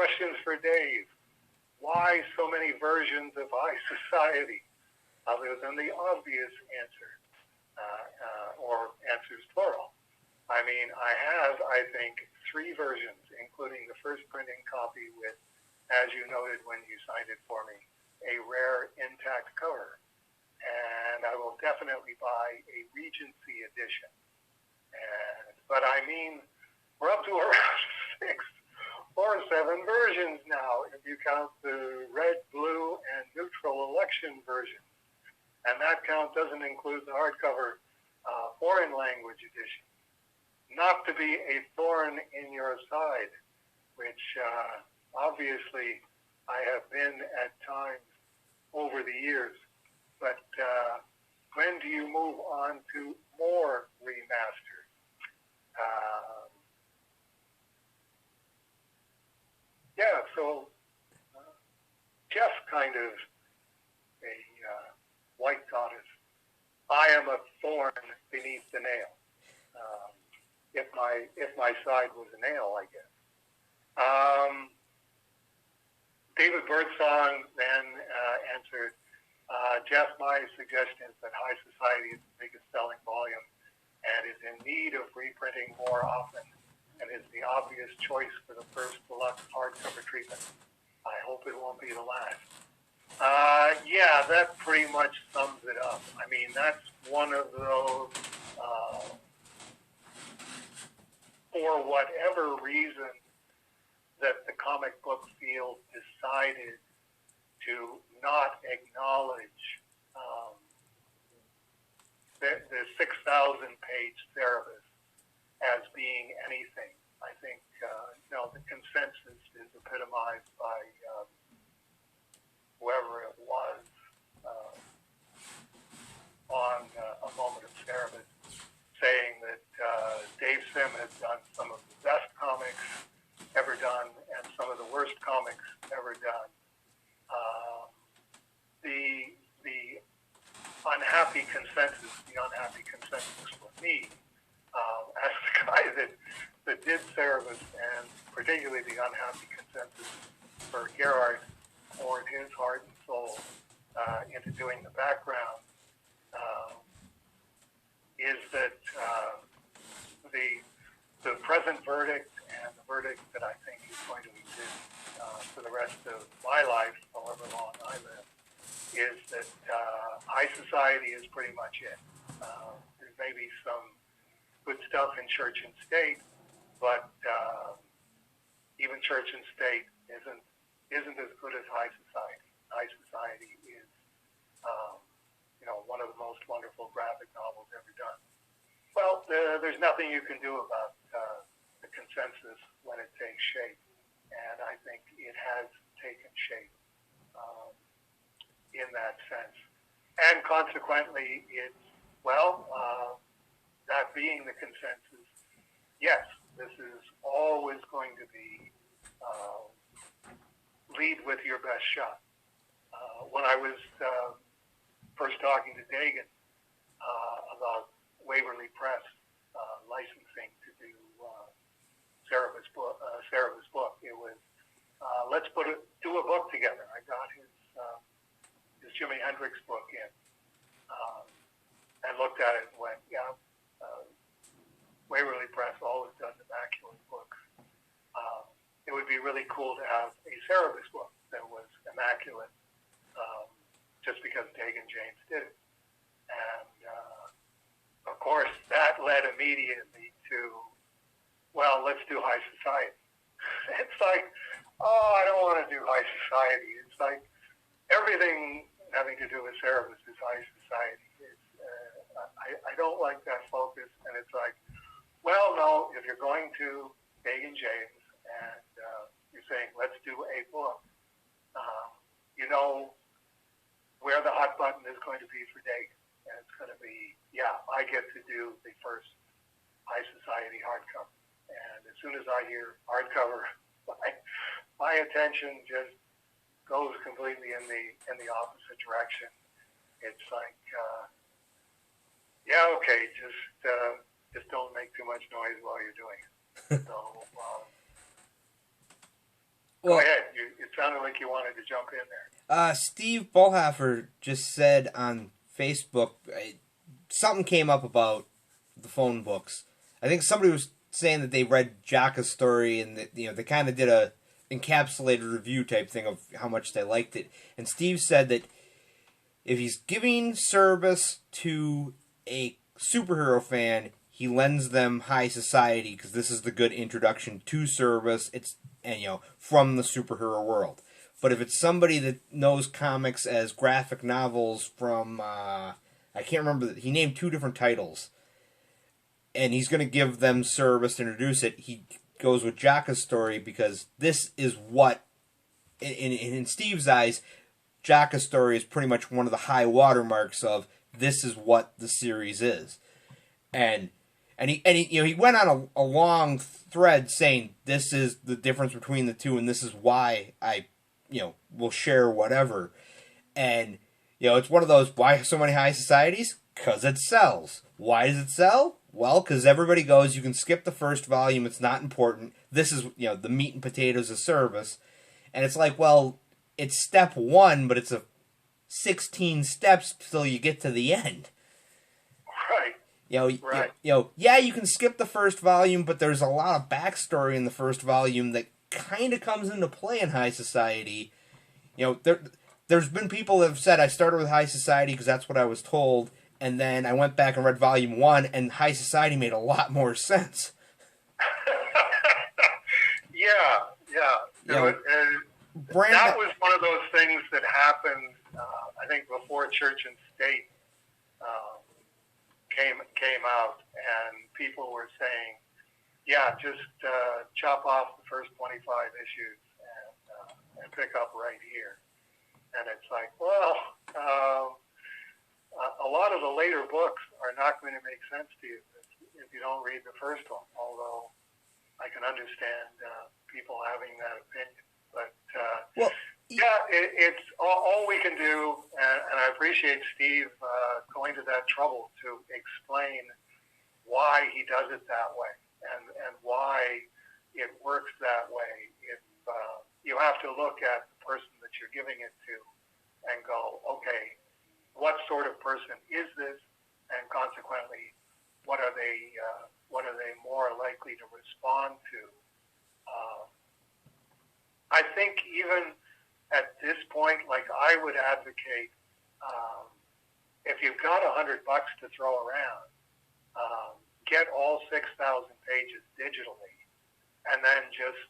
questions for Dave. Why so many versions of High Society, other than the obvious answer, or answers plural? I mean, I have, I think, 3 versions, including the first printing copy with, as you noted when you signed it for me, a rare intact cover. And I will definitely buy a Regency Edition. But I mean, we're up to around 6 or 7 versions now, if you count the red, blue, and neutral election version. And that count doesn't include the hardcover foreign language edition. Not to be a thorn in your side, which obviously I have been at times over the years. But when do you move on to more remasters? Yeah, so Jeff kind of a white goddess. I am a thorn beneath the nail. If my side was a nail, I guess. David Birdsong then answered, Jeff, my suggestion is that High Society is the biggest selling volume and is in need of reprinting more often and is the obvious choice for the first deluxe hardcover treatment. I hope it won't be the last. Yeah, that pretty much sums it up. I mean, that's one of those, for whatever reason, that the comic book field decided to not acknowledge the 6,000-page Cerebus as being anything. I think, the consensus is epitomized by whoever it was on A Moment of Cerebus, saying that Dave Sim has done some of the best comics ever done and some of the worst comics ever done. The unhappy consensus for me, as the guy that did Cerebus, and particularly the unhappy consensus for Gerard, poured his heart and soul into doing the background, is that the present verdict and the verdict that I think is going to exist for the rest of my life, however long I live, is that High Society is pretty much it. There's maybe some good stuff in Church and State, but even Church and State isn't as good as High Society. High Society is, one of the most wonderful graphic novels ever done. Well, there's nothing you can do about the consensus when it takes shape, and I think it has taken shape in that sense. And consequently, that being the consensus, yes, this is always going to be lead with your best shot. When I was first talking to Dagan about Waverly Press licensing to do Cerebus book, it was let's do a book together. I got his Jimi Hendrix book in and looked at it and went, Waverly Press always does immaculate books. It would be really cool to have a Cerebus book that was immaculate, just because Dagan James did it. And of course, that led immediately to, let's do High Society. It's like, I don't want to do High Society. It's like everything having to do with Cerebus is High Society. I don't like that focus, and it's like, no, if you're going to Dagan James and you're saying, let's do a book, you know where the hot button is going to be for Dagan. And it's going to be, I get to do the first High Society hardcover. And as soon as I hear hardcover, my attention just goes completely in the opposite direction. It's like, okay, just don't make too much noise while you're doing it. So, Go Well, ahead. It sounded like you wanted to jump in there. Steve Bullhaffer just said on Facebook, something came up about the phone books. I think somebody was saying that they read Jaka's story and that they kind of did a encapsulated review type thing of how much they liked it. And Steve said that if he's giving service to a superhero fan, he lends them High Society because this is the good introduction to service. It's from the superhero world. But if it's somebody that knows comics as graphic novels from I can't remember, he named two different titles, and he's going to give them service to introduce it. He goes with Jaka's story because this is what, in Steve's eyes, Jaka's story is pretty much one of the high watermarks of this is what the series is, and he went on a long thread saying this is the difference between the two, and this is why I will share whatever, and it's one of those, why so many High Societies? Because it sells. Why does it sell? Well, because everybody goes, you can skip the first volume, it's not important. This is, the meat and potatoes of service. And it's like, well, it's step one, but it's 16 steps till you get to the end. Right. Right. Yeah, you can skip the first volume, but there's a lot of backstory in the first volume that kind of comes into play in High Society. There's been people that have said, I started with High Society because that's what I was told, and then I went back and read Volume 1, and High Society made a lot more sense. Yeah. That was one of those things that happened, I think, before Church and State came out, and people were saying, yeah, just chop off the first 25 issues and pick up right here. And it's like, well, a lot of the later books are not going to make sense to you if you don't read the first one, although I can understand people having that opinion. But, it's all we can do, and I appreciate Steve going to that trouble to explain why he does it that way and why it works that way. If you have to look at the person that you're giving it to and go, okay, what sort of person is this, and consequently, what are they more likely to respond to? I think even at this point, like, I would advocate, if you've got $100 to throw around, get all 6,000 pages digitally, and then just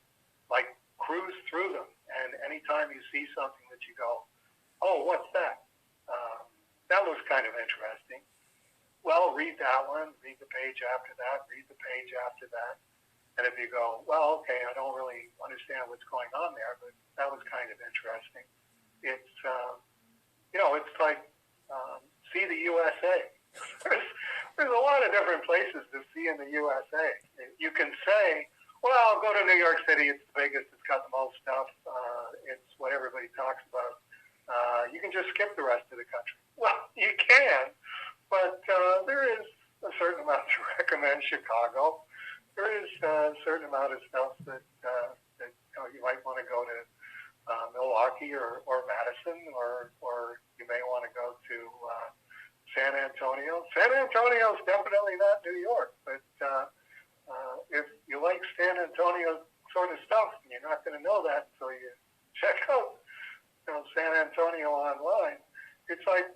like cruise through them. And anytime you see something that you go, oh, what's that? That looks kind of interesting. Well, read that one, read the page after that, read the page after that. And if you go, well, okay, I don't really understand what's going on there, but that was kind of interesting. It's, it's like, see the USA. There's a lot of different places to see in the USA. You can say, well, I'll go to New York City. It's the biggest. It's got the most stuff. It's what everybody talks about. You can just skip the rest of the country. Well, you can, but there is a certain amount to recommend Chicago. There is a certain amount of stuff that you might want to go to Milwaukee or Madison, or you may want to go to San Antonio. San Antonio is definitely not New York, but if you like San Antonio sort of stuff, you're not going to know that until you check out San Antonio online. It's like,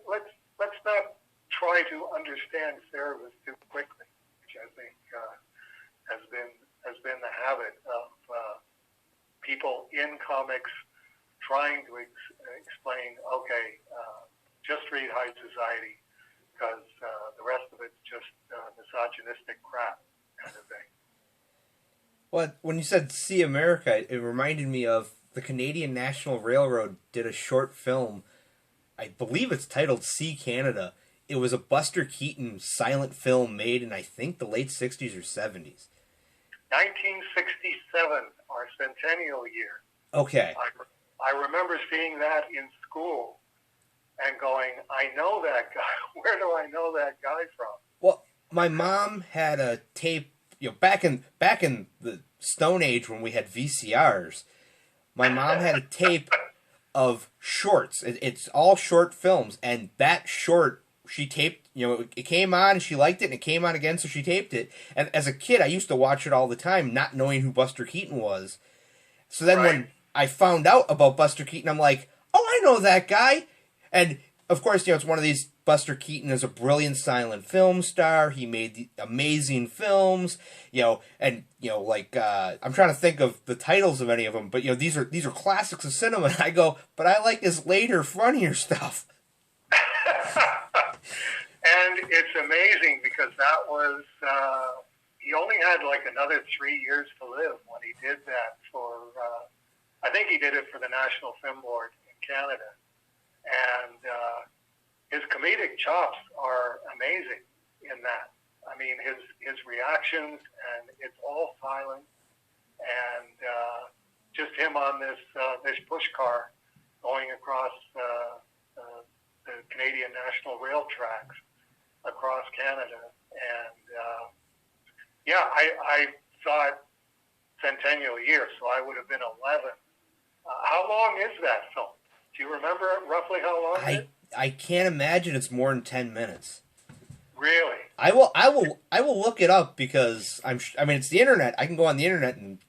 let's not try to understand Cerebus too quickly, which I think has been the habit of people in comics trying to explain, okay, just read High Society, because the rest of it's just misogynistic crap kind of thing. Well, when you said See America, it reminded me of the Canadian National Railroad did a short film. I believe it's titled See Canada. It was a Buster Keaton silent film made in, I think, the late 60s or 70s. 1967, our centennial year. Okay. I remember seeing that in school and going, I know that guy. Where do I know that guy from? Well, my mom had a tape back in the Stone Age when we had VCRs, my mom had a tape of shorts. It's all short films, and that short she taped. It came on and she liked it, and it came on again, so she taped it. And as a kid, I used to watch it all the time, not knowing who Buster Keaton was. So then when I found out about Buster Keaton, I'm like, oh, I know that guy. And of course, it's one of these. Buster Keaton is a brilliant silent film star. He made amazing films, and I'm trying to think of the titles of any of them, but these are classics of cinema. And I go, but I like his later, funnier stuff. And it's amazing because that was he only had like another 3 years to live when he did that for. I think he did it for the National Film Board in Canada, and. His comedic chops are amazing in that. I mean, his reactions, and it's all silent, and just him on this push car going across the Canadian National Rail tracks across Canada. And I saw it centennial year, so I would have been 11. How long is that film? Do you remember roughly how long it is? I can't imagine it's more than 10 minutes. Really? I will look it up because it's the internet. I can go on the internet and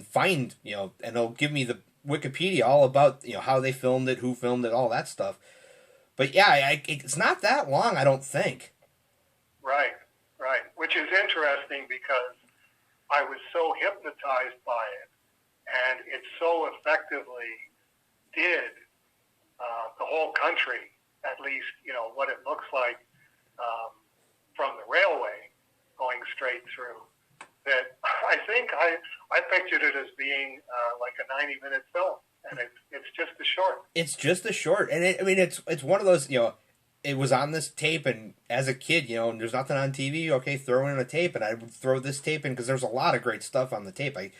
find, and it'll give me the Wikipedia all about, how they filmed it, who filmed it, all that stuff. But yeah, it's not that long, I don't think. Right. Which is interesting because I was so hypnotized by it, and it so effectively did the whole country. At least, what it looks like from the railway going straight through. That I think I pictured it as being like a 90-minute film, and it's just a short. It's just a short, and it's one of those, it was on this tape, and as a kid, and there's nothing on TV. Okay, throw in a tape, and I would throw this tape in because there's a lot of great stuff on the tape. I'm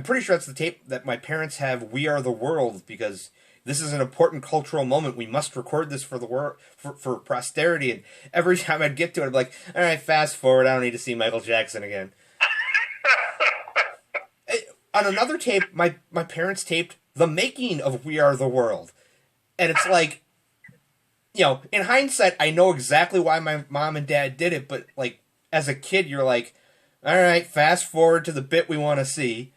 pretty sure that's the tape that my parents have. We Are the World, because. This is an important cultural moment. We must record this for the for posterity. And every time I'd get to it, I'd be like, all right, fast forward. I don't need to see Michael Jackson again. On another tape, my parents taped the making of We Are the World. And it's like, in hindsight, I know exactly why my mom and dad did it. But, as a kid, you're like, all right, fast forward to the bit we want to see.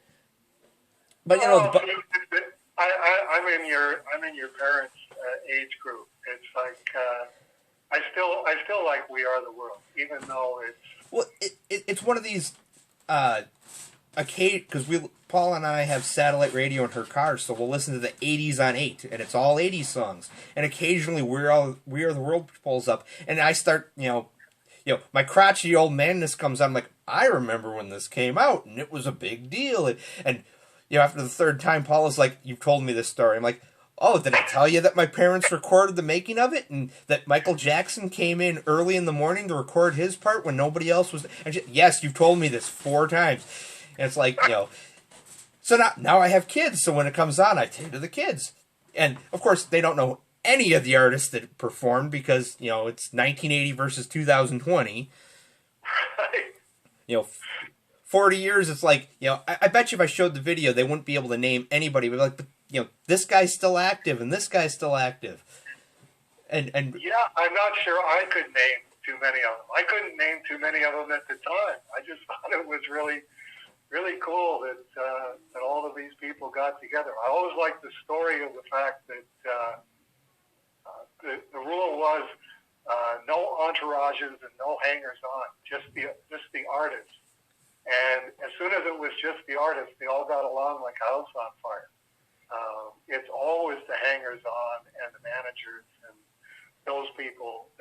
But, I'm in your parents' age group. It's like I still like We Are the World, even though it's one of these because Paul and I have satellite radio in her car, so we'll listen to the 80s on 8, and it's all 80s songs. And occasionally We Are the World pulls up, and I start my crotchety old manness comes out. I'm like, I remember when this came out, and it was a big deal, and after the third time, Paul is like, you've told me this story. I'm like, oh, did I tell you that my parents recorded the making of it? And that Michael Jackson came in early in the morning to record his part when nobody else was... And yes, you've told me this 4 times. And it's like, So now I have kids, so when it comes on, I take to the kids. And, of course, they don't know any of the artists that performed because, it's 1980 versus 2020. Right. 40 years, it's like, I bet you if I showed the video, they wouldn't be able to name anybody. But like, this guy's still active, and this guy's still active. And yeah, I'm not sure I could name too many of them. I couldn't name too many of them at the time. I just thought it was really, really cool that all of these people got together. I always liked the story of the fact that the rule was no entourages and no hangers-on, just the artists. And as soon as it was just the artists, they all got along like a house on fire. It's always the hangers-on and the managers and those people